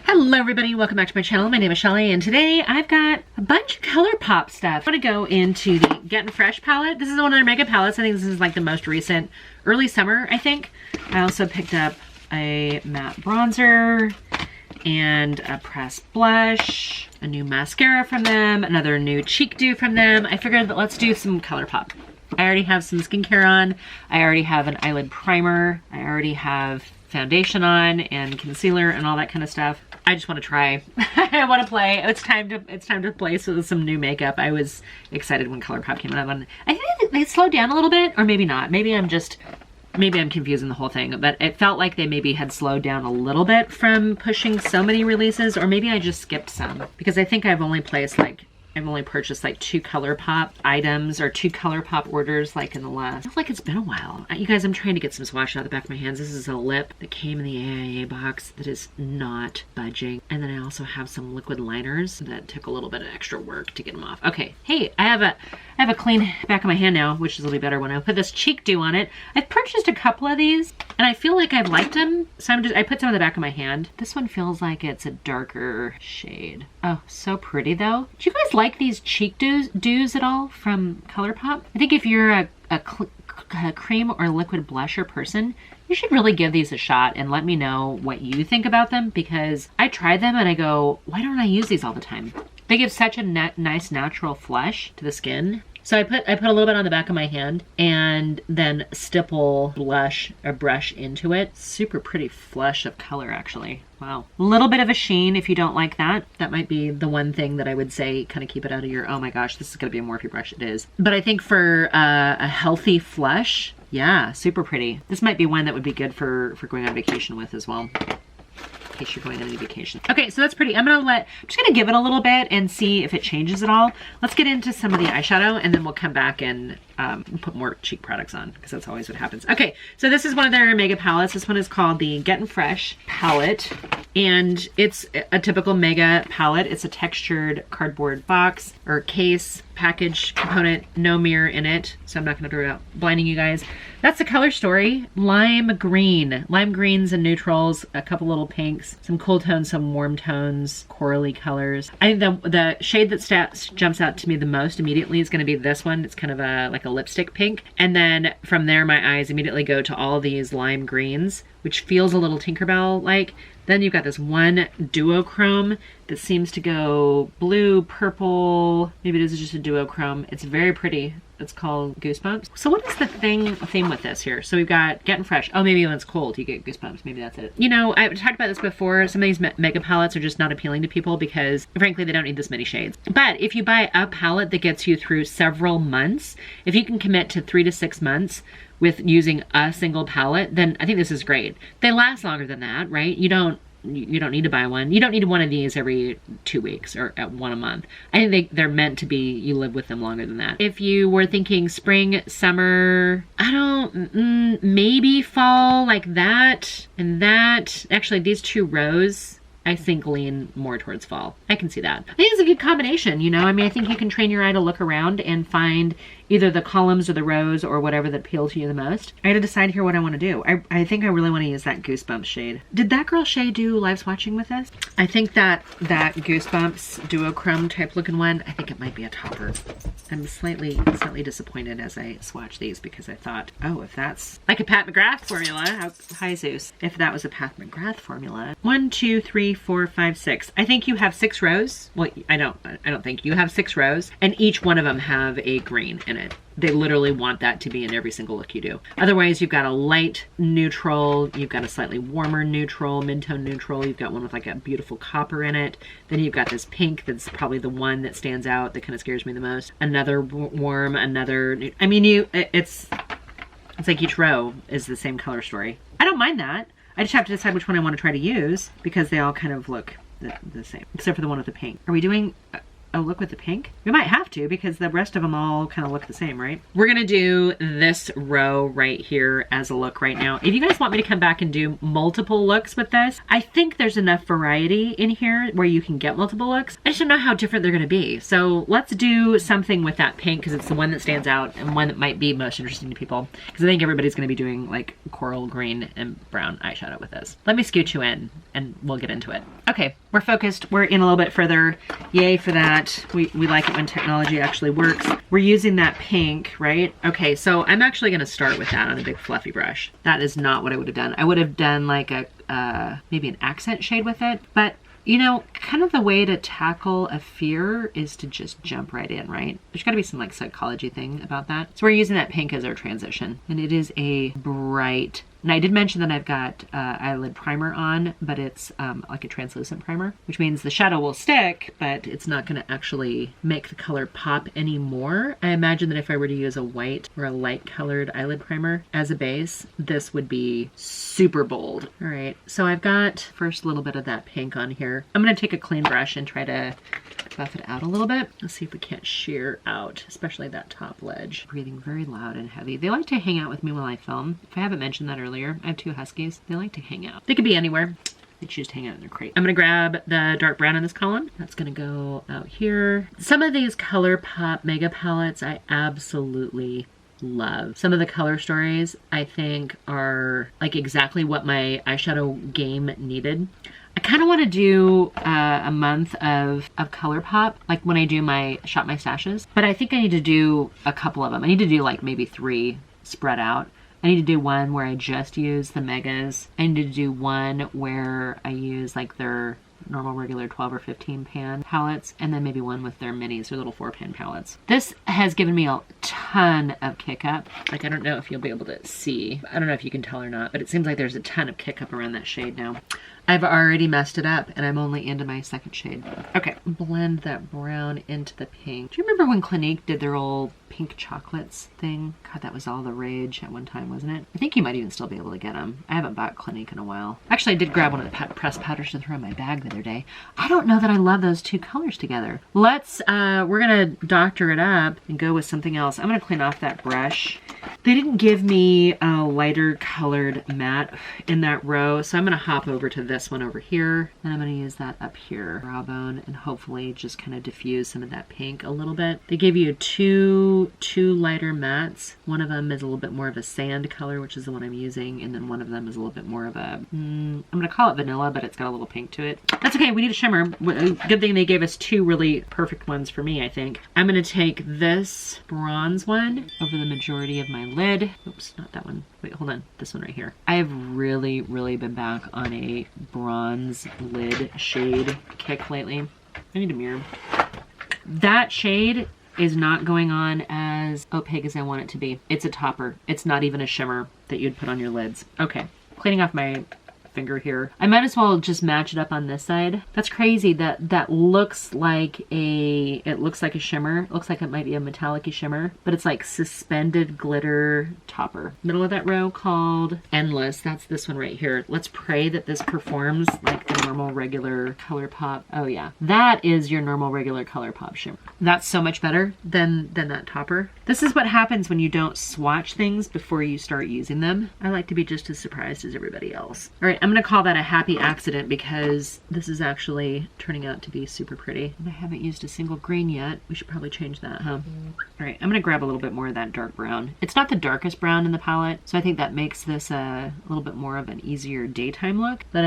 Hello everybody, welcome back to my channel. My name is Shelly and today I've got a bunch of Colourpop stuff. I'm gonna go into the Getting Fresh palette. This is one of their mega palettes. I think this is like the most recent, early summer, I think. I also picked up a matte bronzer and a pressed blush, a new mascara from them, another new cheek dew from them. I figured that let's do some Colourpop. I already have some skincare on. I already have an eyelid primer. I already have foundation on and concealer and all that kind of stuff. I just want to try. I want to play. It's time to play with some new makeup. I was excited when Colourpop came out. I think they slowed down a little bit, or maybe not. Maybe I'm confusing the whole thing, but it felt like they maybe had slowed down a little bit from pushing so many releases, or maybe I just skipped some because I think I've only purchased like 2 Colourpop items or 2 Colourpop orders like in the last, I feel like it's been a while. You guys, I'm trying to get some swatch out of the back of my hands. This is a lip that came in the AIA box that is not budging. And then I also have some liquid liners that took a little bit of extra work to get them off. Okay, hey, I have a clean back of my hand now, which will be better when I put this cheek dew on it. I've purchased a couple of these and I feel like I've liked them. So I put some on the back of my hand. This one feels like it's a darker shade. Oh, so pretty though. Do you guys like these cheek dews at all from Colourpop? I think if you're a cream or liquid blusher person, you should really give these a shot and let me know what you think about them, because I tried them and I go, why don't I use these all the time? They give such a nice natural flush to the skin. So I put a little bit on the back of my hand and then stipple blush or brush into it. Super pretty flush of color actually. Wow. A little bit of a sheen if you don't like that. That might be the one thing that I would say, kind of keep it out of your, oh my gosh, this is gonna be a Morphe brush. It is. But I think for a healthy flush, yeah, super pretty. This might be one that would be good for going on vacation with as well. In case you're going on any vacation. Okay, so that's pretty. I'm just gonna give it a little bit and see if it changes at all. Let's get into some of the eyeshadow and then we'll come back and put more cheek products on, because that's always what happens. Okay, so this is one of their mega palettes. This one is called the Getting Fresh palette, and it's a typical mega palette. It's a textured cardboard box or case package component, no mirror in it, so I'm not going to worry about blinding you guys. That's the color story. Lime green, lime greens and neutrals, a couple little pinks, some cool tones, some warm tones, corally colors. I think the shade that jumps out to me the most immediately is going to be this one. It's kind of like a lipstick pink, and then from there my eyes immediately go to all these lime greens, which feels a little Tinkerbell like. Then you've got this one duochrome that seems to go blue, purple. Maybe this is just a duochrome. It's very pretty. It's called Goosebumps. So what is the theme with this here? So we've got Getting Fresh. Oh, maybe when it's cold you get goosebumps. Maybe that's it. You know, I've talked about this before. Some of these mega palettes are just not appealing to people because frankly they don't need this many shades. But if you buy a palette that gets you through several months, if you can commit to 3 to 6 months with using a single palette, then I think this is great. They last longer than that, right? You don't need to buy one. You don't need one of these every 2 weeks or one a month. I think they're meant to be, you live with them longer than that. If you were thinking spring, summer, maybe fall, like that and that. Actually, these 2 rows I think lean more towards fall. I can see that. I think it's a good combination, you know? I mean, I think you can train your eye to look around and find either the columns or the rows or whatever that appeal to you the most. I had to decide here what I want to do. I think I really want to use that Goosebumps shade. Did that girl Shay do live swatching with this? I think that Goosebumps duochrome type looking one, I think it might be a topper. I'm slightly disappointed as I swatch these because I thought, oh, if that's like a Pat McGrath formula, hi Zeus, if that was a Pat McGrath formula. 1, 2, 3, 4, 5, 6. I think you have 6 rows. Well, I don't think you have 6 rows, and each one of them have a green in it. They literally want that to be in every single look you do. Otherwise, you've got a light neutral, you've got a slightly warmer neutral, mid-tone neutral, you've got one with like a beautiful copper in it. Then you've got this pink that's probably the one that stands out, that kind of scares me the most. Another warm, another, I mean, it's like each row is the same color story. I don't mind that. I just have to decide which one I want to try to use because they all kind of look the same, except for the one with the pink. Are we doing a look with the pink? We might have to because the rest of them all kind of look the same, right? We're gonna do this row right here as a look right now. If you guys want me to come back and do multiple looks with this, I think there's enough variety in here where you can get multiple looks. I just don't know how different they're gonna be. So let's do something with that pink because it's the one that stands out and one that might be most interesting to people, because I think everybody's gonna be doing like coral green and brown eyeshadow with this. Let me scoot you in and we'll get into it. Okay, we're focused. We're in a little bit further. Yay for that. We like it when technology actually works. We're using that pink, right? Okay, so I'm actually gonna start with that on a big fluffy brush. That is not what I would have done. I would have done like a, maybe an accent shade with it, but you know, kind of the way to tackle a fear is to just jump right in, right? There's gotta be some like psychology thing about that. So we're using that pink as our transition, and it is a bright, and I did mention that I've got eyelid primer on, but it's like a translucent primer, which means the shadow will stick, but it's not gonna actually make the color pop anymore. I imagine that if I were to use a white or a light colored eyelid primer as a base, this would be super bold. All right, so I've got first little bit of that pink on here. I'm gonna take a clean brush and try to buff it out a little bit. Let's see if we can't sheer out, especially that top ledge. Breathing very loud and heavy. They like to hang out with me while I film. If I haven't mentioned that earlier, I have 2 huskies. They like to hang out. They could be anywhere. They choose to hang out in their crate. I'm gonna grab the dark brown in this column. That's gonna go out here. Some of these Colourpop mega palettes I absolutely love. Some of the color stories I think are like exactly what my eyeshadow game needed. I kind of want to do a month of Colourpop, like when I do my Shop My Stashes, but I think I need to do a couple of them. I need to do like maybe 3 spread out. I need to do one where I just use the megas. I need to do one where I use like their normal regular 12 or 15 pan palettes, and then maybe one with their minis or little 4-pan palettes. This has given me a ton of kick up. Like, I don't know if you'll be able to see. I don't know if you can tell or not, but it seems like there's a ton of kick up around that shade now. I've already messed it up and I'm only into my second shade. Okay, blend that brown into the pink. Do you remember when Clinique did their old pink chocolates thing? God, that was all the rage at one time, wasn't it? I think you might even still be able to get them. I haven't bought Clinique in a while. Actually, I did grab one of the pressed powders to throw in my bag the other day. I don't know that I love those 2 colors together. Let's, we're gonna doctor it up and go with something else. I'm gonna clean off that brush. They didn't give me a lighter colored matte in that row, so I'm gonna hop over to this one over here, and I'm gonna use that up here, brow bone, and hopefully just kind of diffuse some of that pink a little bit. They gave you two lighter mattes. One of them is a little bit more of a sand color, which is the one I'm using, and then one of them is a little bit more of a, I'm gonna call it vanilla, but it's got a little pink to it. That's okay, we need a shimmer. Good thing they gave us 2 really perfect ones for me, I think. I'm gonna take this bronze one over the majority of my lid. Oops, not that one. Wait, hold on. This one right here. I have really been back on a bronze lid shade kick lately. I need a mirror. That shade is not going on as opaque as I want it to be. It's a topper. It's not even a shimmer that you'd put on your lids. Okay, cleaning off my finger here. I might as well just match it up on this side. That's crazy. That looks like a, it looks like a shimmer. It looks like it might be a metallic-y shimmer, but it's like suspended glitter topper. Middle of that row called Endless. That's this one right here. Let's pray that this performs like the normal regular Colourpop. Oh yeah, that is your normal regular Colourpop shimmer. That's so much better than that topper. This is what happens when you don't swatch things before you start using them. I like to be just as surprised as everybody else. All right, I'm gonna call that a happy accident because this is actually turning out to be super pretty. And I haven't used a single green yet. We should probably change that, huh? All right, I'm gonna grab a little bit more of that dark brown. It's not the darkest brown in the palette, so I think that makes this a little bit more of an easier daytime look, but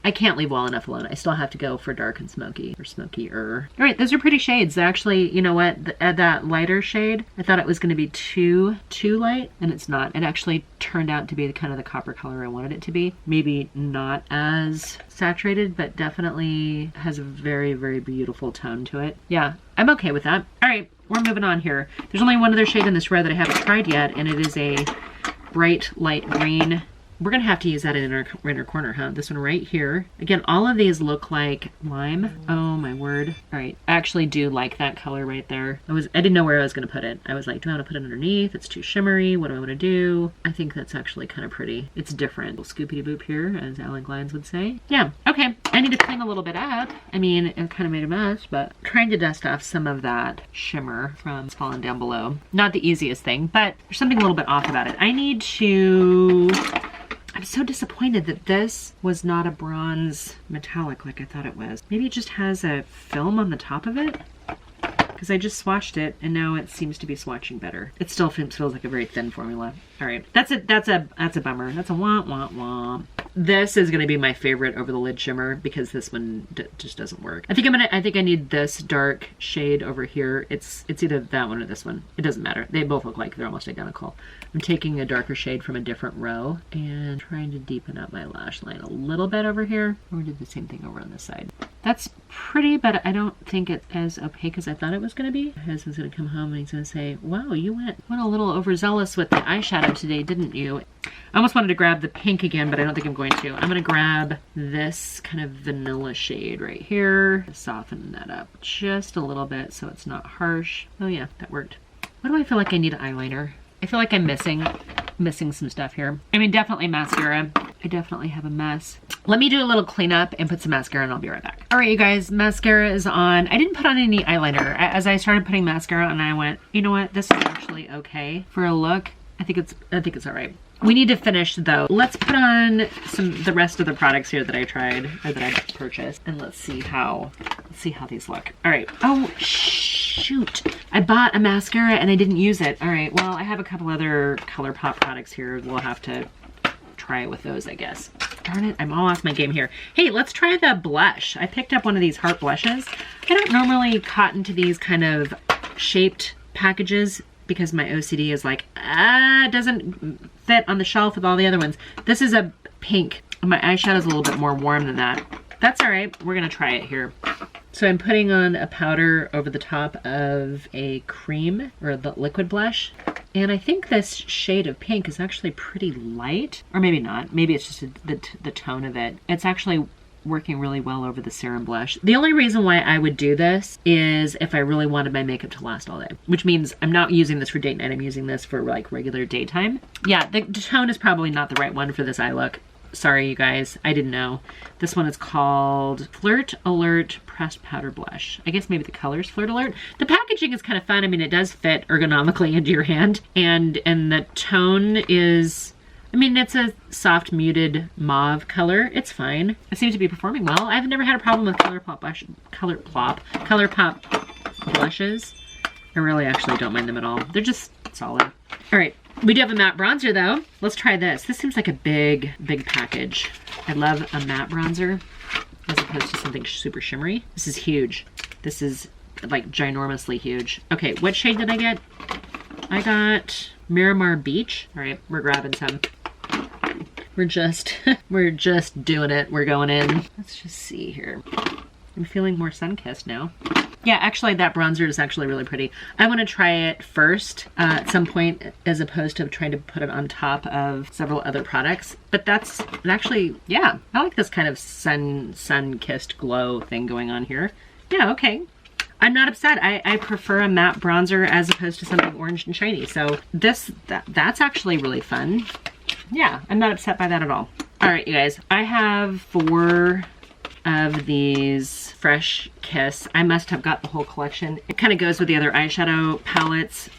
I can't leave well enough alone. I still have to go for dark and smoky, or smokier. All right, those are pretty shades. Actually, you know what? That lighter shade, I thought it was going to be too light, and it's not. It actually turned out to be kind of the copper color I wanted it to be. Maybe not as saturated, but definitely has a very beautiful tone to it. Yeah, I'm okay with that. All right, we're moving on here. There's only one other shade in this row that I haven't tried yet, and it is a bright light green We're gonna have to use that in our inner corner, huh? This one right here. Again, all of these look like lime. Oh my word. All right, I actually do like that color right there. I didn't know where I was gonna put it. I was like, do I want to put it underneath? It's too shimmery. What do I want to do? I think that's actually kind of pretty. It's different. Scoopity boop here, as Alan Glines would say. Yeah, okay. I need to clean a little bit up. I mean, it kind of made a mess, but trying to dust off some of that shimmer from falling down below. Not the easiest thing, but there's something a little bit off about it. I need to... I'm so disappointed that this was not a bronze metallic like I thought it was. Maybe it just has a film on the top of it? Because I just swatched it and now it seems to be swatching better. It still feels like a very thin formula. All right, that's a bummer. That's a womp womp womp. This is gonna be my favorite over the lid shimmer because this one just doesn't work. I think I need this dark shade over here. It's either that one or this one. It doesn't matter. They both look like they're almost identical. I'm taking a darker shade from a different row and trying to deepen up my lash line a little bit over here. Or do the same thing over on this side. That's pretty, but I don't think it's as opaque as I thought it was gonna be. My husband's gonna come home and he's gonna say, wow, you went a little overzealous with the eyeshadow today, didn't you? I almost wanted to grab the pink again, but I don't think I'm going to. I'm gonna grab this kind of vanilla shade right here. Soften that up just a little bit so it's not harsh. Oh yeah, that worked. What do I feel like I need eyeliner? I feel like I'm missing some stuff here. I mean, definitely mascara. I definitely have a mess. Let me do a little cleanup and put some mascara and I'll be right back. All right, you guys, mascara is on. I didn't put on any eyeliner. As I started putting mascara on, I went, you know what? This is actually okay for a look. I think it's all right. We need to finish though. Let's put on the rest of the products here that I tried or that I purchased, and let's see how these look. All right. Oh shoot! I bought a mascara and I didn't use it. All right. Well, I have a couple other Colourpop products here. We'll have to try it with those, I guess. Darn it! I'm all off my game here. Hey, let's try the blush. I picked up one of these heart blushes. I don't normally cotton to these kind of shaped packages, because my OCD is like, it doesn't fit on the shelf with all the other ones. This is a pink. My eyeshadow is a little bit more warm than that. That's all right. We're gonna try it here. So I'm putting on a powder over the top of a cream or the liquid blush. And I think this shade of pink is actually pretty light, or maybe not. Maybe it's just the tone of it. It's actually working really well over the serum blush. The only reason why I would do this is if I really wanted my makeup to last all day, which means I'm not using this for date night. I'm using this for like regular daytime. Yeah, the tone is probably not the right one for this eye look. Sorry, you guys. I didn't know. This one is called Flirt Alert Pressed Powder Blush. I guess maybe the color's Flirt Alert. The packaging is kind of fun. I mean, it does fit ergonomically into your hand. And the tone is... I mean, it's a soft muted mauve color. It's fine. It seems to be performing well. I've never had a problem with Colourpop blushes. I really actually don't mind them at all. They're just solid. All right, we do have a matte bronzer though. Let's try this. This seems like a big package. I love a matte bronzer as opposed to something super shimmery. This is huge. This is like ginormously huge. Okay, what shade did I get? I got Miramar Beach. All right, we're grabbing some. We're just doing it. We're going in. Let's just see here. I'm feeling more sun-kissed now. Yeah, actually that bronzer is actually really pretty. I want to try it first at some point as opposed to trying to put it on top of several other products. But that's actually, yeah, I like this kind of sun-kissed glow thing going on here. Yeah, okay. I'm not upset. I prefer a matte bronzer as opposed to something orange and shiny. So that's actually really fun. Yeah, I'm not upset by that at all. All right, you guys, I have 4 of these Fresh Kiss. I must have got the whole collection. It kind of goes with the other eyeshadow palettes.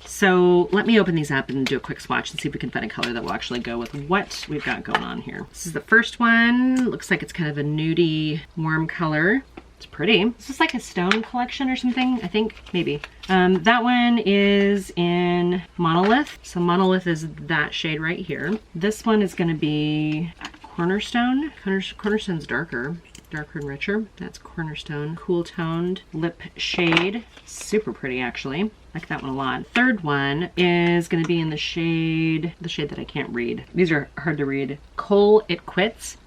So let me open these up and do a quick swatch and see if we can find a color that will actually go with what we've got going on here. This is the first one. Looks like it's kind of a nudie warm color. It's pretty. This is like a stone collection or something, I think, maybe. That one is in Monolith. So Monolith is that shade right here. This one is gonna be Cornerstone. Cornerstone's darker and richer. That's Cornerstone. Cool toned lip shade. Super pretty, actually. Like that one a lot. Third one is gonna be in the shade that I can't read. These are hard to read. Coal It Quits.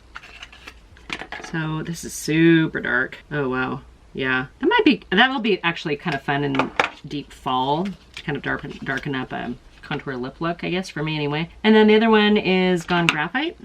So this is super dark. Oh wow. Yeah. That will be actually kind of fun in deep fall to kind of darken up a contour lip look, I guess, for me anyway. And then the other one is Gone Graphite.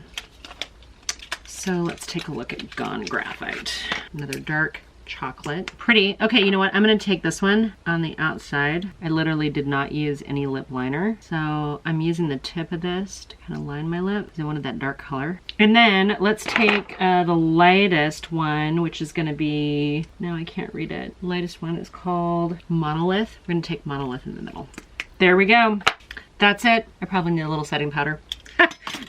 So let's take a look at Gone Graphite. Another dark chocolate. Pretty. Okay, you know what? I'm going to take this one on the outside. I literally did not use any lip liner. So I'm using the tip of this to kind of line my lip because I wanted that dark color. And then let's take the lightest one, which is going to be, no, I can't read it. The lightest one is called Monolith. We're going to take Monolith in the middle. There we go. That's it. I probably need a little setting powder.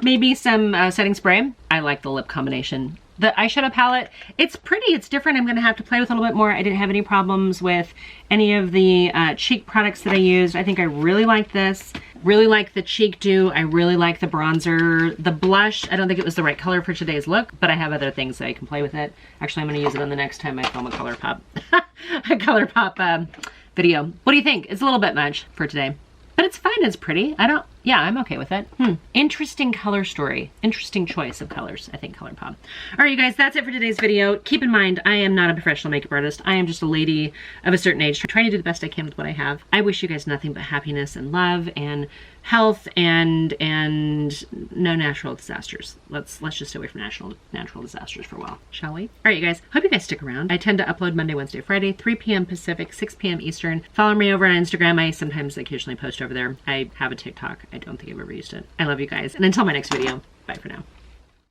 Maybe some setting spray. I like the lip combination. The eyeshadow palette, it's pretty, it's different. I'm gonna have to play with it a little bit more. I didn't have any problems with any of the cheek products that I used. I think I really like this. Really like the cheek dew. I really like the bronzer. The blush, I don't think it was the right color for today's look, but I have other things that I can play with it. Actually, I'm gonna use it on the next time I film a Colourpop, a Colourpop video. What do you think? It's a little bit much for today. But it's fine, it's pretty. Yeah, I'm okay with it. Interesting color story. Interesting choice of colors, I think, Colourpop. All right, you guys, that's it for today's video. Keep in mind, I am not a professional makeup artist. I am just a lady of a certain age trying to do the best I can with what I have. I wish you guys nothing but happiness and love and health and no natural disasters. Let's just stay away from natural disasters for a while, shall we? All right, you guys, hope you guys stick around. I tend to upload Monday, Wednesday, Friday, 3 p.m. Pacific, 6 p.m. Eastern. Follow me over on Instagram. I sometimes occasionally post over there. I have a TikTok. I don't think I've ever used it. I love you guys. And until my next video, bye for now.